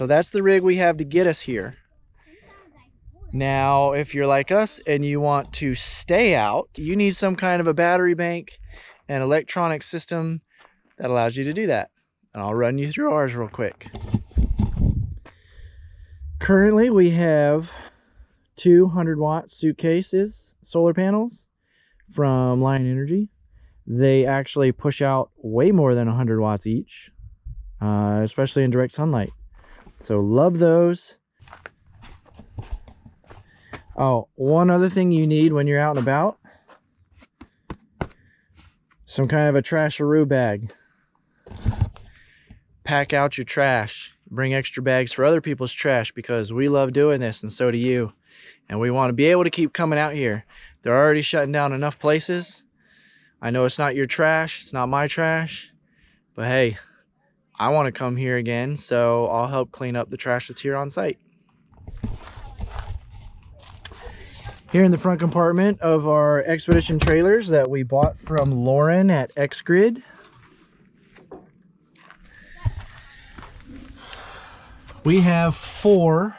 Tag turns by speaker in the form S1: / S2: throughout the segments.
S1: So that's the rig we have to get us here. Now, if you're like us and you want to stay out, you need some kind of a battery bank and electronic system that allows you to do that. And I'll run you through ours real quick. Currently, we have 200-watt suitcases, solar panels from Lion Energy. They actually push out way more than 100 watts each, especially in direct sunlight. So love those. Oh, one other thing you need when you're out and about, some kind of a trasharoo bag. Pack out your trash. Bring extra bags for other people's trash, because we love doing this and so do you. And we want to be able to keep coming out here. They're already shutting down enough places. I know it's not your trash, it's not my trash, but hey, I want to come here again, so I'll help clean up the trash that's here on site. Here in the front compartment of our Expedition trailers that we bought from Lauren at xgrid, we have 4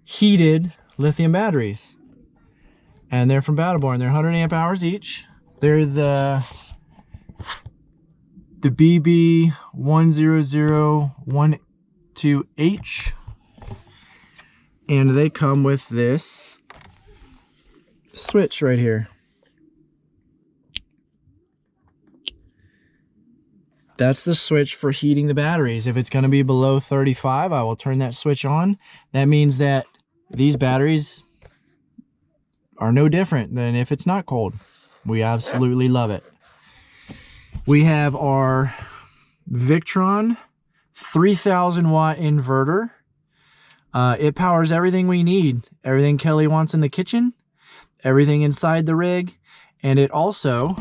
S1: heated lithium batteries. And they're from Battleborn. They're 100 amp hours each. They're the BB10012H. And they come with this switch right here. That's the switch for heating the batteries. If it's going to be below 35, I will turn that switch on. That means that these batteries are no different than if it's not cold. We absolutely love it. We have our Victron 3000 watt inverter. It powers everything we need. Everything Kelly wants in the kitchen, everything inside the rig, and it also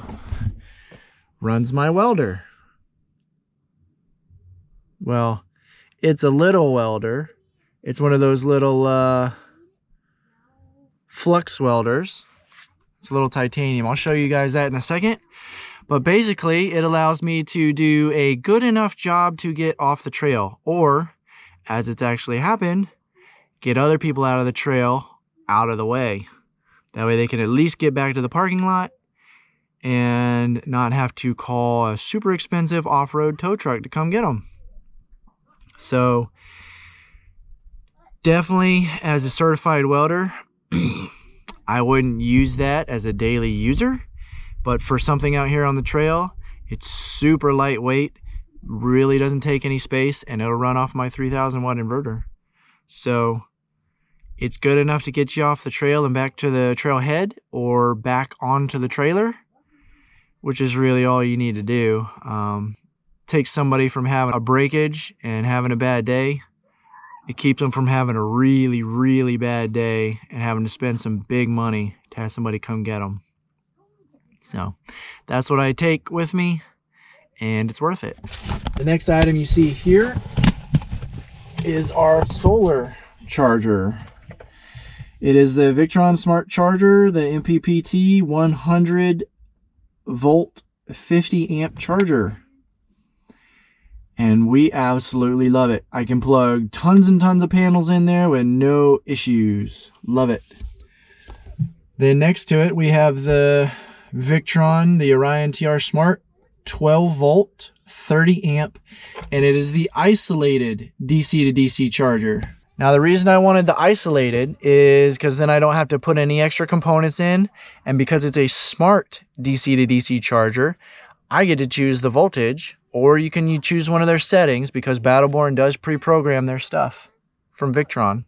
S1: runs my welder. Well, it's a little welder. It's one of those little flux welders. It's a little titanium. I'll show you guys that in a second. But basically, it allows me to do a good enough job to get off the trail, or, as it's actually happened, get other people out of the trail out of the way. That way they can at least get back to the parking lot and not have to call a super expensive off-road tow truck to come get them. So definitely, as a certified welder, I wouldn't use that as a daily user, but for something out here on the trail, it's super lightweight, really doesn't take any space, and it'll run off my 3000 watt inverter. So it's good enough to get you off the trail and back to the trailhead or back onto the trailer, which is really all you need to do. Takes somebody from having a breakage and having a bad day. It keeps them from having a really, really bad day and having to spend some big money to have somebody come get them. So that's what I take with me, and it's worth it. The next item you see here is our solar charger. It is the Victron Smart Charger, the MPPT 100 volt 50 amp charger. And we absolutely love it. I can plug tons and tons of panels in there with no issues. Love it. Then next to it, we have the Victron, the Orion TR Smart 12 volt 30 amp, and it is the isolated DC to DC charger. Now the reason I wanted the isolated is because then I don't have to put any extra components in, and because it's a smart DC to DC charger, I get to choose the voltage, or you can choose one of their settings, because Battleborn does pre-program their stuff from Victron.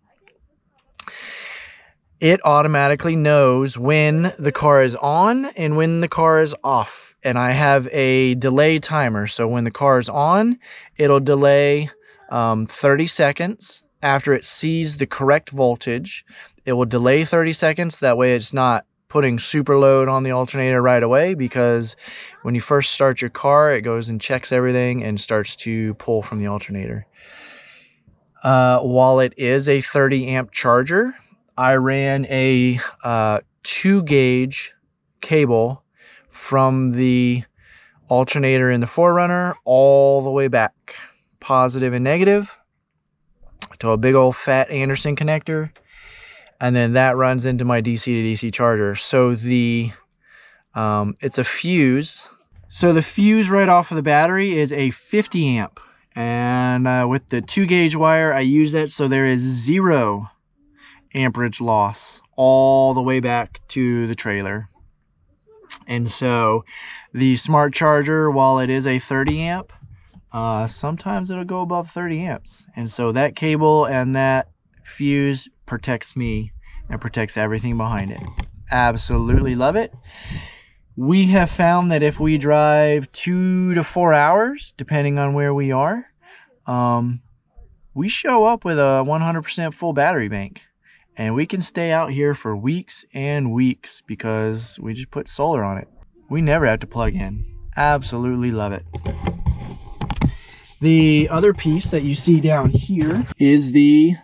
S1: It automatically knows when the car is on and when the car is off. And I have a delay timer. So when the car is on, it'll delay 30 seconds. After it sees the correct voltage, it will delay 30 seconds. That way it's not putting super load on the alternator right away, because when you first start your car, it goes and checks everything and starts to pull from the alternator. While it is a 30 amp charger, I ran a 2-gauge cable from the alternator in the 4Runner all the way back positive and negative to a big old fat Anderson connector. And then that runs into my DC to DC charger. So the it's a fuse. So the fuse right off of the battery is a 50 amp. And with the 2 gauge wire, I use that so there is 0 amperage loss all the way back to the trailer. And so the smart charger, while it is a 30 amp, sometimes it'll go above 30 amps. And so that cable and that fuse protects me and protects everything behind it. Absolutely love it. We have found that if we drive 2 to 4 hours, depending on where we are, we show up with a 100% full battery bank. And we can stay out here for weeks and weeks because we just put solar on it. We never have to plug in. Absolutely love it. The other piece that you see down here is the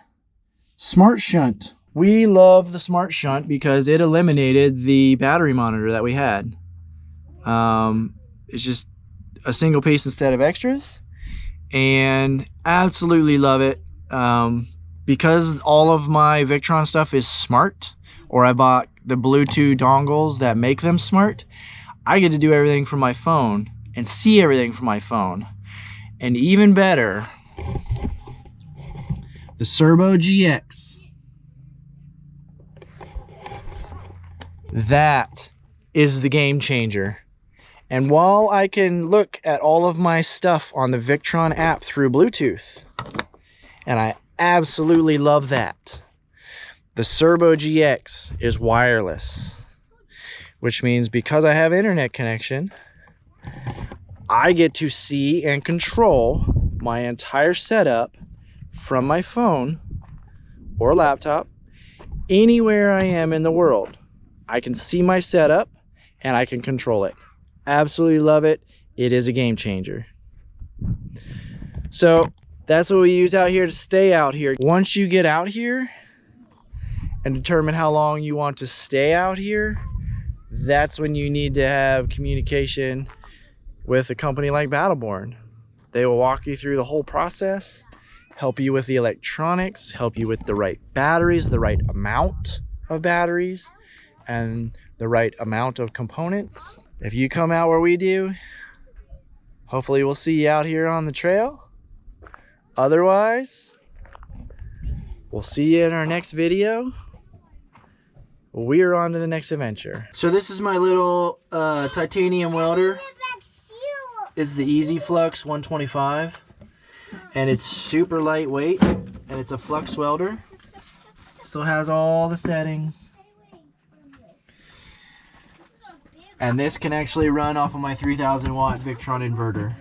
S1: Smart Shunt. We love the Smart Shunt because it eliminated the battery monitor that we had. It's just a single piece instead of extras, and absolutely love it. Because all of my Victron stuff is smart, or I bought the Bluetooth dongles that make them smart, I get to do everything from my phone and see everything from my phone. And even better, the Cerbo GX. That is the game changer. And while I can look at all of my stuff on the Victron app through Bluetooth, and I absolutely love that, the Cerbo GX is wireless, which means because I have internet connection, I get to see and control my entire setup from my phone or laptop anywhere I am in the world. I can see my setup and I can control it. Absolutely love it. It is a game changer. So that's what we use out here to stay out here. Once you get out here and determine how long you want to stay out here, that's when you need to have communication with a company like Battleborn. They will walk you through the whole process, help you with the electronics, help you with the right batteries, the right amount of batteries, and the right amount of components. If you come out where we do, hopefully we'll see you out here on the trail. Otherwise, we'll see you in our next video. We're on to the next adventure. So this is my little titanium welder. It's the Easy Flux 125. And it's super lightweight. And it's a flux welder. Still has all the settings. And this can actually run off of my 3000 watt Victron inverter.